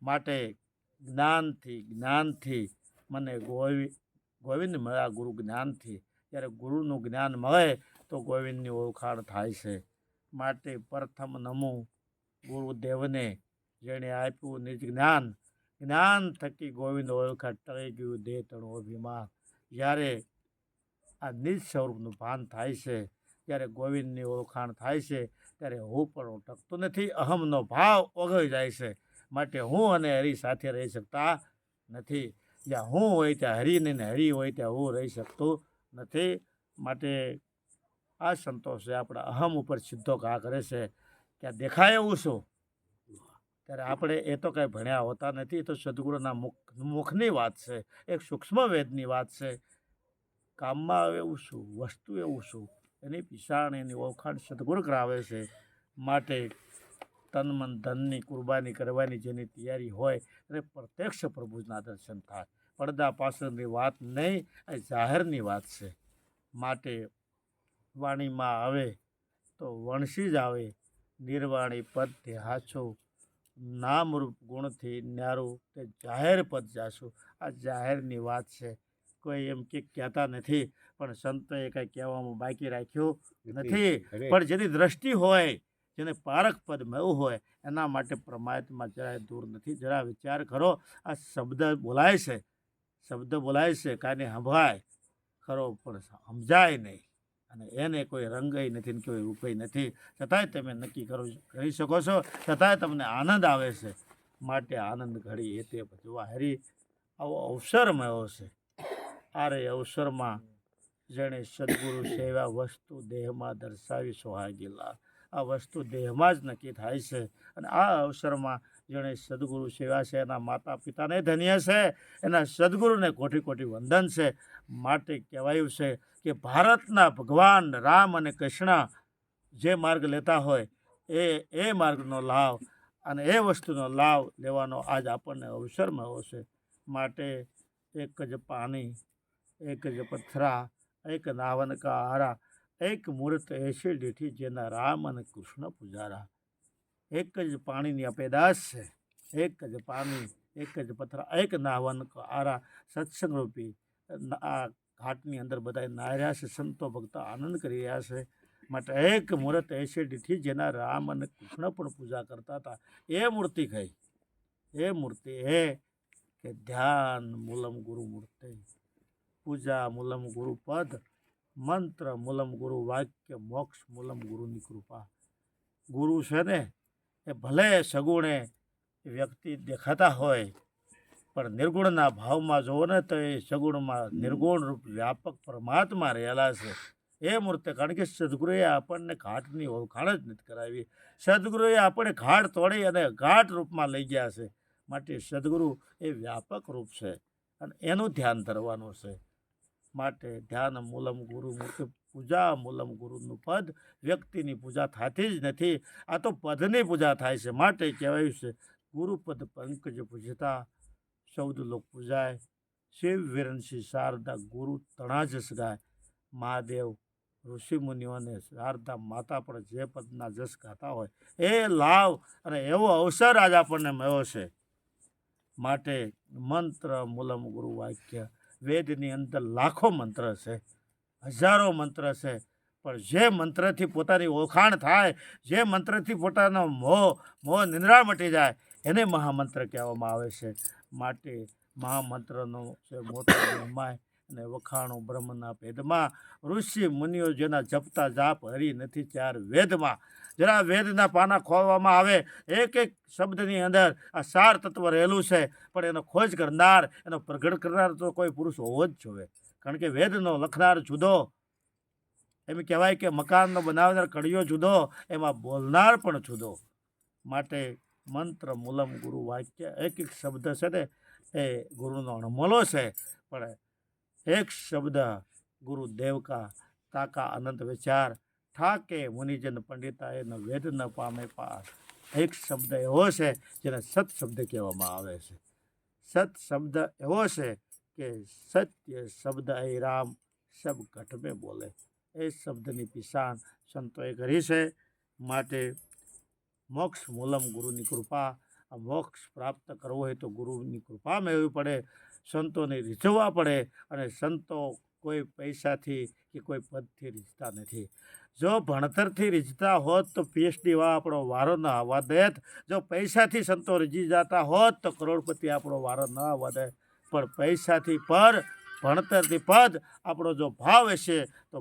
માટે જ્ઞાનથી મને ગોવિંદ મળ્યા ગુરુ જ્ઞાનથી. જ્યારે ગુરુનું જ્ઞાન મળે તો ગોવિંદની ઓળખાણ થાય છે. માટે પ્રથમ નમું ગુરુદેવને, જેણે આપ્યું નિજ જ્ઞાન થકી ગોવિંદ ઓળખા ટળી ગયું દેહ તણું અભિમાન. જ્યારે આ નિજ સ્વરૂપનું ભાન થાય છે, જ્યારે ગોવિંદની ઓળખાણ થાય છે, ત્યારે હું પણ ટકતો નથી. અહમનો ભાવ ઓગળી જાય છે. માટે હું અને હરિ સાથે રહી શકતા નથી. જ્યાં હું હોય ત્યાં હરિ નહીં, ને હરિ હોય ત્યાં હું રહી શકતો નથી. માટે આ સંતોષ છે આપણા અહમ ઉપર સીધો ઘા કરે છે. ત્યાં દેખાય એવું શું? ત્યારે આપણે એ તો કાંઈ ભણ્યા હોતા નથી. એ તો સદગુરુના મુખની વાત છે, એક સૂક્ષ્મ વેદની વાત છે. કામમાં આવે એવું શું, વસ્તુ એવું શું, એની પીસાણ એની ઓળખાણ સદગુરુ કરાવે છે. માટે તન મન ધનની કુરબાની કરવાની જેની તૈયારી હોય એને પ્રત્યક્ષ પ્રભુના દર્શન થાય. પડદા પાછળની વાત નહીં, એ જાહેરની વાત છે. માટે વાણીમાં આવે તો વણસી જ આવે, નિર્વાણી પદ તે હાચો, નામરૂપ ગુણથી ન્યારું તે જાહેર પદ જાશું. આ જાહેરની વાત છે. કોઈ એમ કે કહેતા નથી, પણ સંતોએ કંઈ કહેવામાં બાકી રાખ્યું નથી. પણ જેની દ્રષ્ટિ હોય, જેને પારક પદ મળવું હોય, એના માટે પરમાત્મા જરાય દૂર નથી. જરા વિચાર કરો, આ શબ્દ બોલાય છે કાંઈ સંભળાય ખરો, પણ સમજાય નહીં. અને એને કોઈ રંગય નથી ને કોઈ રૂપય નથી. છતાંય તમે નક્કી કરી શકો છો, છતાંય તમને આનંદ આવે છે. માટે આનંદ ઘડી એ તે ભજવા હરી. આવો અવસર મળ્યો છે. આરે અવસરમાં જેણે સદગુરુ સેવા વસ્તુ દેહમાં દર્શાવી સોહાગીલા. આ વસ્તુ દેહમાં જ નક્કી થાય છે. અને આ અવસરમાં જેણે સદગુરુ સેવા છે, એના માતા પિતાને ધન્ય છે, એના સદગુરુને કોટી કોટી વંદન છે. માટે કહેવાયું છે કે ભારતના ભગવાન રામ અને કૃષ્ણ જે માર્ગ લેતા હોય એ માર્ગનો લાભ અને એ વસ્તુનો લાભ લેવાનો આજ આપણને અવસર મળ્યો છે. માટે એક જ પાણી, એક જ પથરા, એક નાવન કા હારા, એક મૂર્ત એસી દીઠી જેના રામ અને કૃષ્ણ પૂજારા. એક જ પાણીની અપેદાશ છે, એક જ પાણી, એક જ પથરા, એક નાવન કા હારા. સત્સંગ રૂપી આ ઘાટની અંદર બધા નાહી રહ્યા છે, સંતો ભક્તો આનંદ કરી રહ્યા છે. માટે એક મૂર્ત એસી દીઠી જેના રામ અને કૃષ્ણ પણ પૂજા કરતા હતા. એ મૂર્તિ કઈ? એ મૂર્તિ એ કે ધ્યાન મૂલમ ગુરુ મૂર્તિ, પૂજા મૂલમ ગુરુ પદ, મંત્ર મૂલમ ગુરુ વાક્ય, મોક્ષ મૂલમ ગુરુની કૃપા. ગુરુ છે ને એ ભલે સગુણે વ્યક્તિ દેખાતા હોય, પણ નિર્ગુણના ભાવમાં જોવો ને તો એ સગુણમાં નિર્ગુણ રૂપ વ્યાપક પરમાત્મા રહેલા છે. એ મૂર્તિ, કારણ કે સદગુરુએ આપણને ઘાટની ઓળખાણ જ નથી કરાવી. સદગુરુએ આપણે ઘાટ તોડી અને ઘાટ રૂપમાં લઈ ગયા છે. માટે સદગુરુ એ વ્યાપક રૂપ છે અને એનું ધ્યાન ધરવાનું છે. માટે ધ્યાન મૂલમ ગુરુ મૂર્તિ, પૂજા મૂલમ ગુરુનું પદ. વ્યક્તિની પૂજા થતી જ નથી, આ તો પદની પૂજા થાય છે. માટે કહેવાયું છે ગુરુપદ પંકજ પૂજતા સૌદ લોક પૂજાય, શિવ વિરણસી શારદા ગુરુ તણા જસ ગાય. મહાદેવ ઋષિ મુનિઓને શારદા માતા પણ જે પદના જસ ગાતા હોય એ લાવ અને એવો અવસર આજ આપણને મળ્યો છે. માટે મંત્ર મૂલમ ગુરુ વાક્ય, વેદની અંદર લાખો મંત્ર છે, હજારો મંત્ર છે, પણ જે મંત્રથી પોતાની ઓળખાણ થાય, જે મંત્રથી પોતાનો મોહ નિંદ્રા મટી જાય, એને મહામંત્ર કહેવામાં આવે છે. માટે મહામંત્રનો છે મોટો મહિમાય અને વખાણો બ્રહ્મના ભેદમાં. ઋષિ મુનિઓ જેના જપતા જાપ હરી નથી ચાર વેદમાં. જરા વેદના પાના ખોલવામાં આવે, એક એક શબ્દની અંદર આ સાર તત્વ રહેલું છે, પણ એનો ખોજ કરનાર, એનો પ્રગટ કરનાર તો કોઈ પુરુષ હોવો જ જોઈએ. કારણ કે વેદનો લખનાર જુદો, એમ કહેવાય કે મકાનનો બનાવનાર કડીઓ જુદો, એમાં બોલનાર પણ જુદો. માટે મંત્ર મૂલમ ગુરુ વાક્ય, એક એક શબ્દ છે ને એ ગુરુનો અણમોલો છે. પણ એક શબ્દ ગુરુદેવ કા તાકા અનંત વિચાર, ઠાકે મુનિજન પંડિતા એનો વેદ ન પામે પાર. એક શબ્દ એવો છે જેને સત શબ્દ કહેવામાં આવે છે. સત શબ્દ એવો છે કે સત્ય શબ્દ એ રામ સબ ઘટ મેં બોલે. એ શબ્દની પીસાણ સંતોએ કરી છે. માટે મોક્ષ મૂલમ ગુરુની કૃપા, આ મોક્ષ પ્રાપ્ત કરવો હોય તો ગુરુની કૃપા મેળવવી પડે, સંતોને રીઝવવા પડે. અને સંતો કોઈ પૈસાથી કે કોઈ પદથી રીઝતા નથી. જો ભણતરથી રીઝતા હોત તો પીએચડી વાળા આપણો વારો ન આવવા દેત. જો પૈસાથી સંતો રીઝી જતા હોત તો કરોડપતિ આપણો વારો ન આવવા દે. પણ પૈસાથી પર, ભણતરથી પદ આપણો જો ભાવ હશે તો